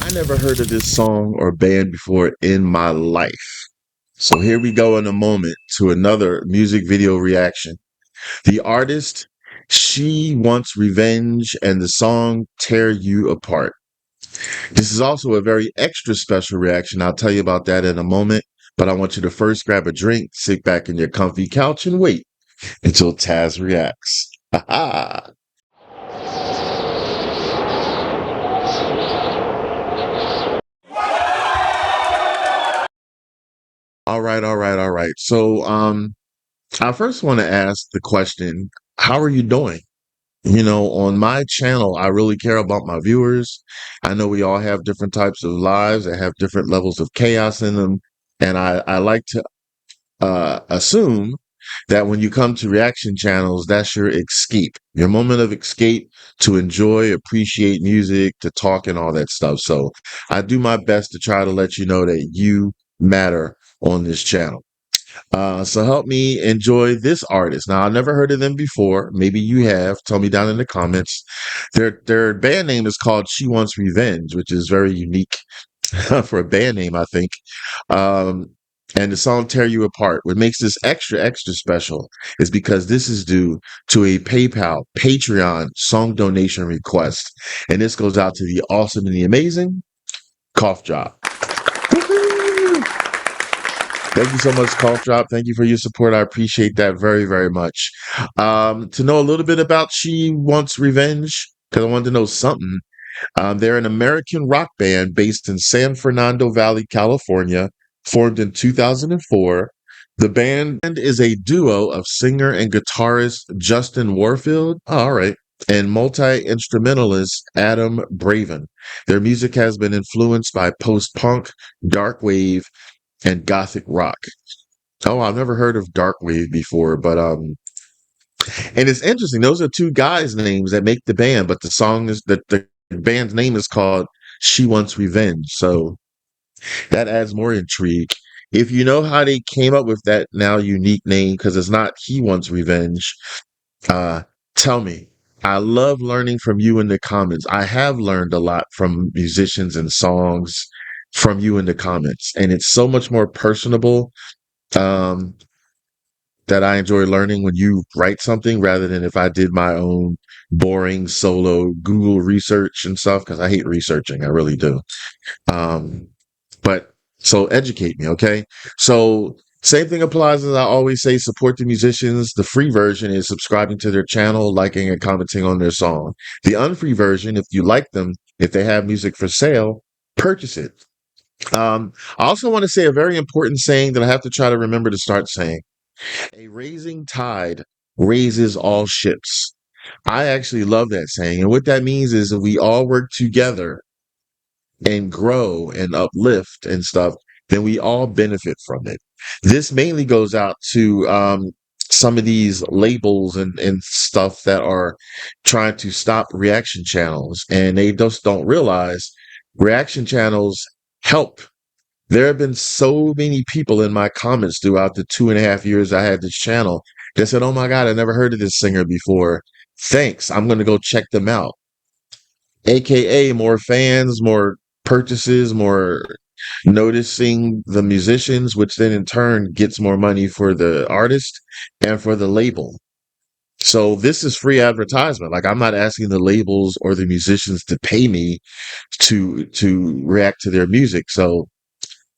I never heard of this song or band before in my life. So here we go in a moment to another music video reaction. The artist, She Wants Revenge, and the song Tear You Apart. This is also a very extra special reaction. I'll tell you about that in a moment. But I want you to first grab a drink, sit back in your comfy couch, and wait until Tazzz reacts. All right. So, I first want to ask the question, how are you doing? On my channel, I really care about my viewers. I know we all have different types of lives that have different levels of chaos in them. And I like to assume that when you come to reaction channels, that's your escape, your moment of escape to enjoy, appreciate music, to talk and all that stuff. So I do my best to try to let you know that you matter on this channel. So help me enjoy this artist. Now, I've never heard of them before. Maybe you have. Tell me down in the comments. Their band name is called She Wants Revenge, which is very unique for a band name, I think. Um, and the song Tear You Apart. What makes this extra special is because this is due to a PayPal, Patreon song donation request. And this goes out to the awesome and the amazing Cough Drop. Thank you so much, Cough Drop. Thank you for your support. I appreciate that very, very much. To know a little bit about She Wants Revenge, because I wanted to know something. They're an American rock band based in San Fernando Valley, California, formed in 2004. The band is a duo of singer and guitarist Justin Warfield, all right, and multi-instrumentalist Adam Braven. Their music has been influenced by post-punk, darkwave, and gothic rock. Oh, I've never heard of Darkwave before, but and it's interesting. Those are two guys' names that make the band, but the band's name is called She Wants Revenge. So that adds more intrigue. If you know how they came up with that now unique name, because it's not He Wants Revenge, uh, tell me. I love learning from you in the comments. I have learned a lot from musicians and songs from you in the comments, and it's so much more personable. Um, that I enjoy learning when you write something rather than if I did my own boring solo Google research and stuff, because I hate researching. I really do. Um, but so educate me, okay? So same thing applies as I always say, support the musicians. The free version is subscribing to their channel, liking and commenting on their song. The unfree version, if you like them, if they have music for sale, purchase it. I also want to say a very important saying that I have to try to remember to start saying. A raising tide raises all ships. I actually love that saying. And what that means is that we all work together and grow and uplift and stuff, then we all benefit from it. This mainly goes out to some of these labels and stuff that are trying to stop reaction channels. And they just don't realize reaction channels help. There have been so many people in my comments throughout the 2.5 years I had this channel that said, "Oh my God, I never heard of this singer before. Thanks. I'm going to go check them out." AKA more fans, more purchases, more noticing the musicians, which then in turn gets more money for the artist and for the label. So this is free advertisement. Like I'm not asking the labels or the musicians to pay me to react to their music. So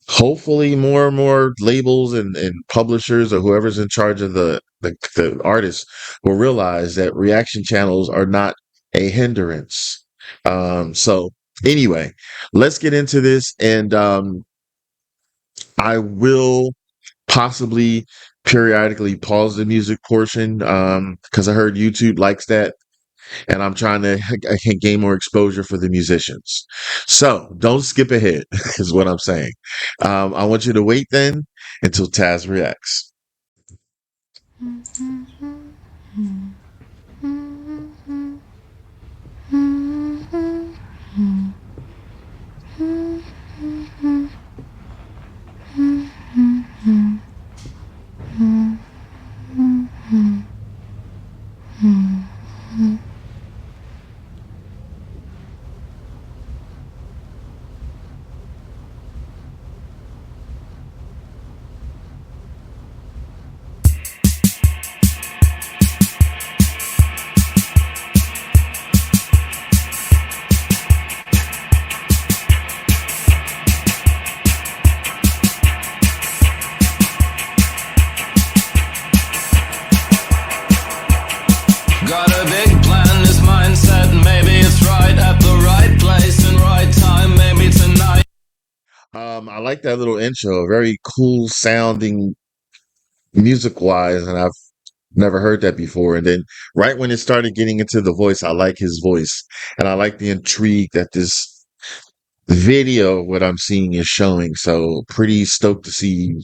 hopefully more and more labels and publishers or whoever's in charge of the artists will realize that reaction channels are not a hindrance. So anyway, let's get into this, and I will possibly periodically pause the music portion because I heard YouTube likes that, and I'm trying to gain more exposure for the musicians. So don't skip ahead, is what I'm saying. I want you to wait then until Tazzz reacts. I like that little intro, very cool sounding music wise, and I've never heard that before. And then right when it started getting into the voice, I like his voice, and I like the intrigue that this video, what I'm seeing, is showing. So pretty stoked to see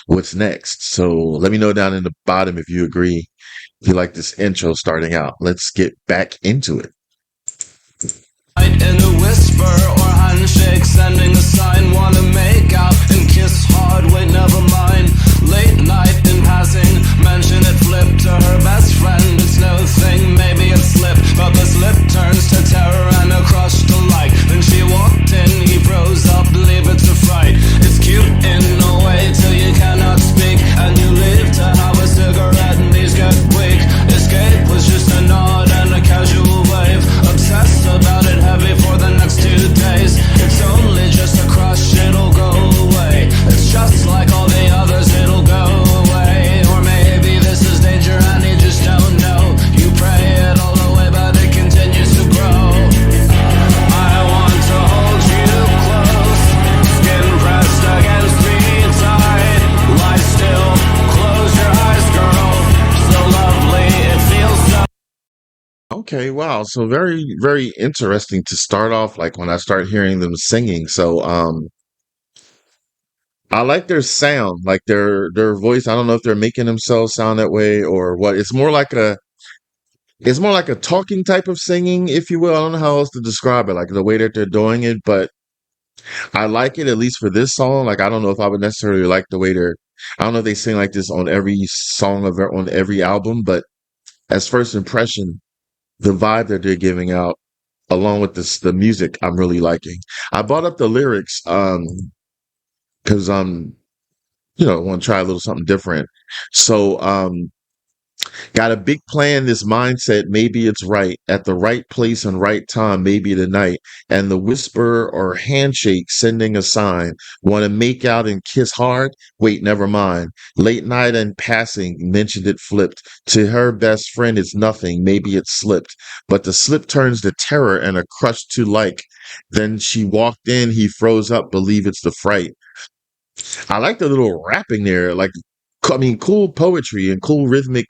what's next. So let me know down in the bottom if you agree, if you like this intro starting out. Let's get back into it. In a whisper or handshake, sending a sign, wanna make out and kiss hard, wait, never mind. Late night in passing, mention it flipped to her best friend. It's no thing, maybe it slipped, but the slip turns to terror and a crush to like. Then she walked in, he froze up, believe it's a fright. It's cute in a way till you cannot speak, and you live to have a cigarette and these get weak. Escape was just a nod and a casual wave, obsessed about it heavy for the next 2 days. It's only just a crush, it'll go away. It's just like all the others, it'll go away. Or maybe this is danger and you just don't know. You pray it all away, but it continues to grow. I want to hold you close, skin pressed against me tight. Lie still, close your eyes, girl. So lovely, it feels so. Okay, wow. So very, very interesting to start off like when I start hearing them singing. So I like their sound, like their voice. I don't know if they're making themselves sound that way or what. It's more like a talking type of singing, if you will. I don't know how else to describe it, like the way that they're doing it, but I like it at least for this song. Like I don't know if I would necessarily like the way I don't know if they sing like this on every song on every album, but as first impression, the vibe that they're giving out along with the music I'm really liking. I brought up the lyrics because want to try a little something different. So got a big plan, this mindset, maybe it's right at the right place and right time, maybe tonight. And the whisper or handshake sending a sign. Want to make out and kiss hard? Wait, never mind. Late night and passing, mentioned it flipped. To her best friend, it's nothing, maybe it slipped. But the slip turns to terror and a crush to like. Then she walked in, he froze up, believe it's the fright. I like the little rapping there, like I mean, cool poetry and cool rhythmic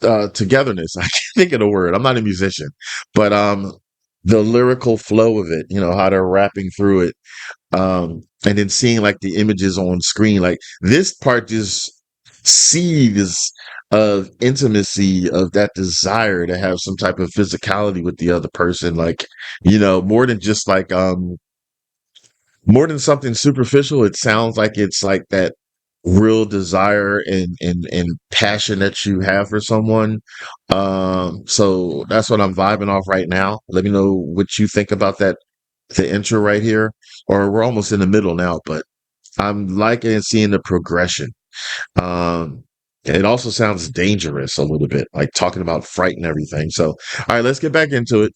togetherness. I can't think of the word. I'm not a musician, but the lyrical flow of it, how they're rapping through it. And then seeing like the images on screen, like this part just seethes of intimacy, of that desire to have some type of physicality with the other person, like, more than just like more than something superficial. It sounds like it's like that real desire and passion that you have for someone. So that's what I'm vibing off right now. Let me know what you think about the intro right here, or we're almost in the middle now, but I'm liking and seeing the progression. Um, it also sounds dangerous a little bit, like talking about fright and everything. So, all right, let's get back into it.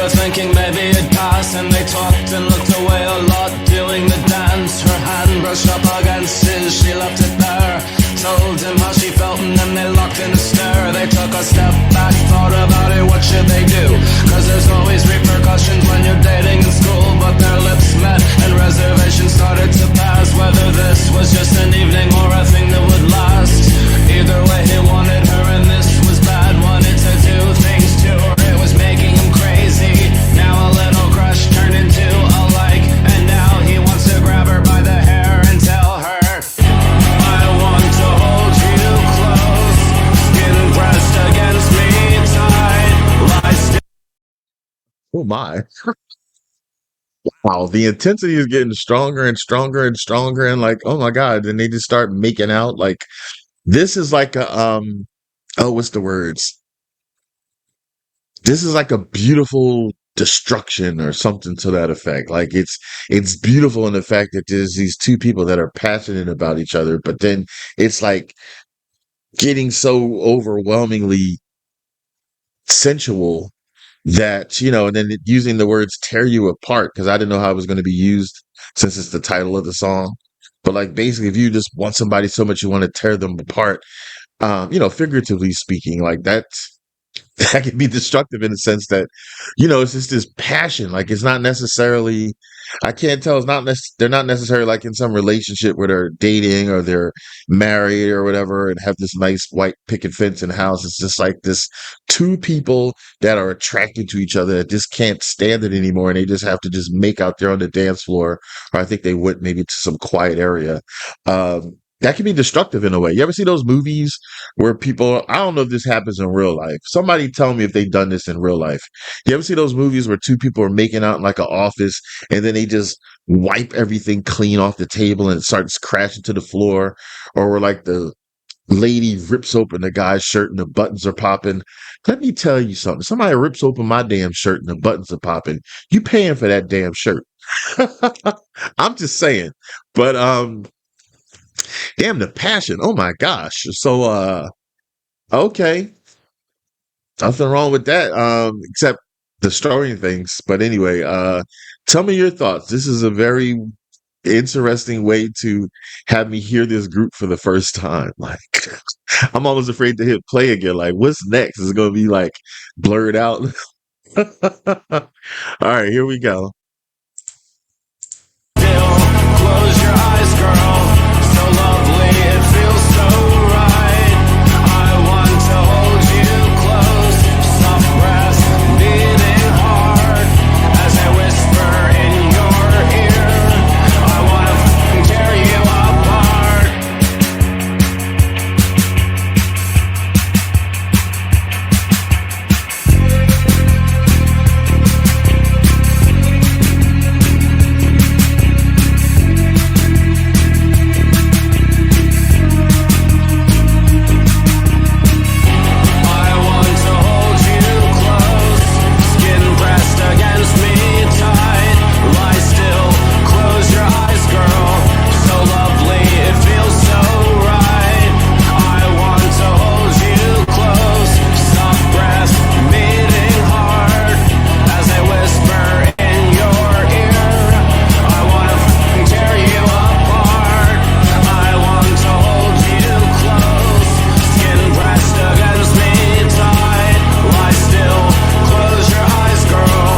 Thinking maybe it'd pass, and they talked and looked away a lot, doing the dance. Her hand brushed up against his, she left it there. Told him how she felt, and then they locked in a stare. They took a step back, thought about it, what should they do? Cause there's always repercussions when you're dating in school. But their lips met, and reservations started to pass, whether this was just an evening or a thing that would last. Either way, he wanted her, and this was bad. Wanted to do things to her, it was making him crazy. Now a little crush turned into a like, and now he wants to grab her by the hair and tell her, I want to hold you close, skin pressed against me tight, lie still. Oh my. Wow, the intensity is getting stronger and stronger and stronger, and like, oh my God, then they just start making out. Like this is like a oh, what's the words? This is like a beautiful destruction or something to that effect. Like it's beautiful in the fact that there's these two people that are passionate about each other, but then it's like getting so overwhelmingly sensual that, and then using the words tear you apart, because I didn't know how it was going to be used since it's the title of the song. But like basically, if you just want somebody so much you want to tear them apart, figuratively speaking, like that can be destructive in the sense that, it's just this passion. Like it's not necessarily, I can't tell. It's not they're not necessarily like in some relationship where they're dating or they're married or whatever and have this nice white picket fence in the house. It's just like this two people that are attracted to each other that just can't stand it anymore, and they just have to just make out there on the dance floor, or I think they went maybe to some quiet area. That can be destructive in a way. You ever see those movies where people, I don't know if this happens in real life. Somebody tell me if they've done this in real life. You ever see those movies where two people are making out in like an office and then they just wipe everything clean off the table and it starts crashing to the floor? Or where like the lady rips open the guy's shirt and the buttons are popping. Let me tell you something. Somebody rips open my damn shirt and the buttons are popping. You paying for that damn shirt. I'm just saying. But damn, the passion. Oh my gosh. So okay. Nothing wrong with that. Except the story and things. But anyway, tell me your thoughts. This is a very interesting way to have me hear this group for the first time. Like I'm almost afraid to hit play again. Like, what's next? Is it gonna be like blurred out? All right, here we go. Close your eyes, girl. So lovely, it feels so right. I want to hold you close. Soft breath beating hard as I whisper in your ear. I want to tear you apart. I want to hold you close, skin pressed against me tight. Lie still, close your eyes, girl. So lovely, it feels so right. I want to hold you close, soft breath beating hard as I whisper in your ear. I want to tear you apart. I want to hold you close, skin pressed against me tight. Lie still, close your eyes, girl.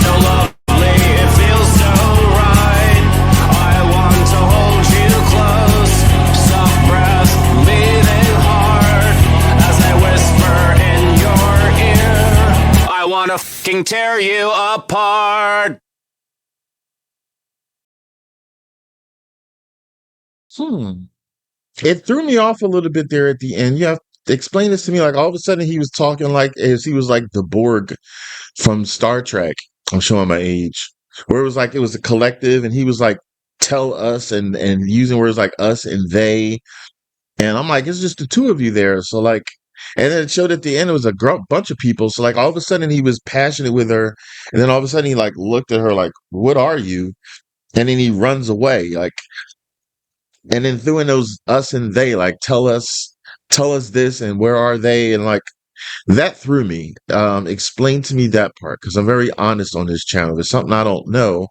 So lovely, it feels so right. I want to hold you close, soft breath beating hard as I whisper in your ear. I want to fucking tear you apart. Hmm. It threw me off a little bit there at the end. You have to explain this to me. Like all of a sudden he was talking like as he was like the Borg from Star Trek. I'm showing my age. Where it was like it was a collective and he was like tell us and using words like us and they. And I'm like, it's just the two of you there. So like, and then it showed at the end it was a bunch of people. So like all of a sudden he was passionate with her, and then all of a sudden he like looked at her like, "What are you?" And then he runs away. Like, and then threw in those us and they, like, tell us this, and where are they? And like that threw me. Explain to me that part because I'm very honest on this channel. If it's something I don't know,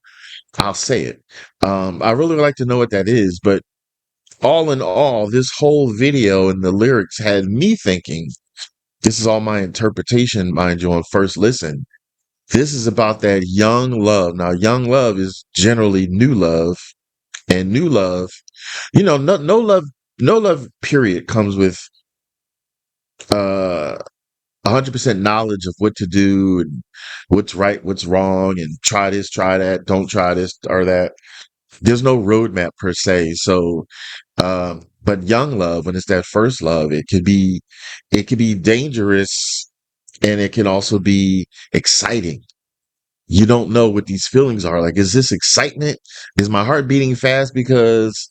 I'll say it. I really would like to know what that is, but all in all, this whole video and the lyrics had me thinking, this is all my interpretation, mind you, on first listen. This is about that young love. Now, young love is generally new love, and new love, no love, no love, period, comes with uh 100% knowledge of what to do and what's right, what's wrong, and try this, try that, don't try this or that. There's no roadmap per se. So, but young love, when it's that first love, it could be dangerous, and it can also be exciting. You don't know what these feelings are. Like, is this excitement? Is my heart beating fast because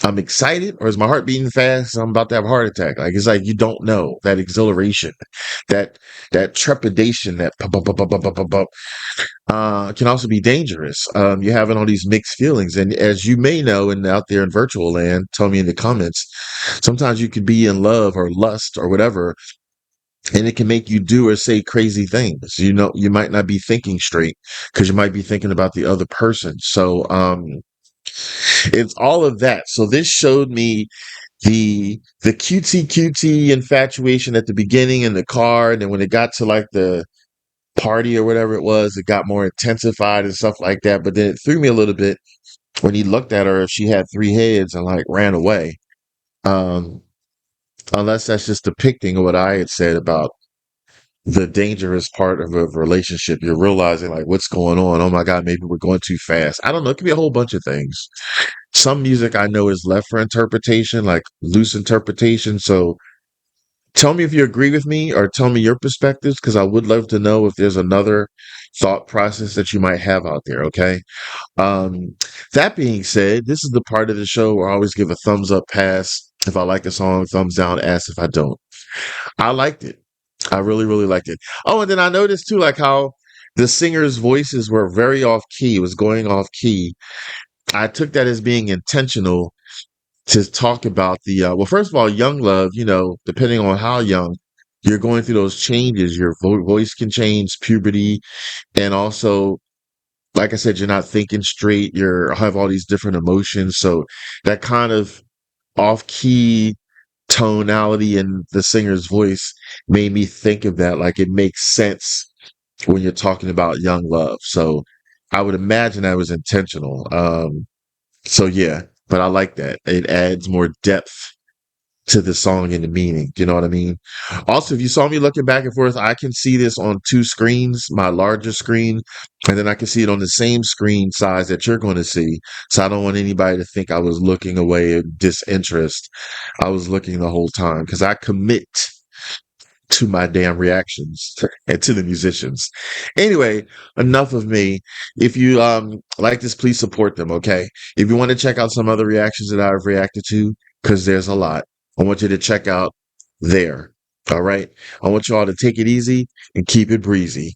I'm excited, or is my heart beating fast? I'm about to have a heart attack. Like it's like you don't know that exhilaration, that that trepidation, that pop, pop, pop, pop, pop, pop, pop, can also be dangerous. You're having all these mixed feelings, and as you may know, and out there in virtual land, tell me in the comments. Sometimes you could be in love or lust or whatever, and it can make you do or say crazy things. You know, you might not be thinking straight because you might be thinking about the other person. So, it's all of that. So this showed me the cutesy infatuation at the beginning in the car, and then when it got to like the party or whatever it was, it got more intensified and stuff like that. But then it threw me a little bit when he looked at her if she had three heads and like ran away. Um, unless that's just depicting what I had said about the dangerous part of a relationship. You're realizing like what's going on. Oh my God, maybe we're going too fast. I don't know. It could be a whole bunch of things. Some music I know is left for interpretation, like loose interpretation. So tell me if you agree with me or tell me your perspectives, because I would love to know if there's another thought process that you might have out there. Okay. Um, that being said, this is the part of the show where I always give a thumbs up pass if I like a song, thumbs down ass if I don't. I liked it. I really, really liked it. Oh, and then I noticed too, like how the singers' voices were very off key. It was going off key. I took that as being intentional to talk about the well, first of all, young love, you know, depending on how young you're going through those changes, your voice can change, puberty, and also, like I said, you're not thinking straight, you're have all these different emotions. So that kind of off key tonality in the singer's voice made me think of that. Like it makes sense when you're talking about young love. So I would imagine that was intentional. So yeah, but I like that. It adds more depth to the song and the meaning. Do you know what I mean? Also, if you saw me looking back and forth, I can see this on two screens, my larger screen, and then I can see it on the same screen size that you're going to see. So I don't want anybody to think I was looking away in disinterest. I was looking the whole time because I commit to my damn reactions and to the musicians. Anyway, enough of me. If you like this, please support them, okay? If you want to check out some other reactions that I've reacted to, because there's a lot, I want you to check out there. All right. I want you all to take it easy and keep it breezy.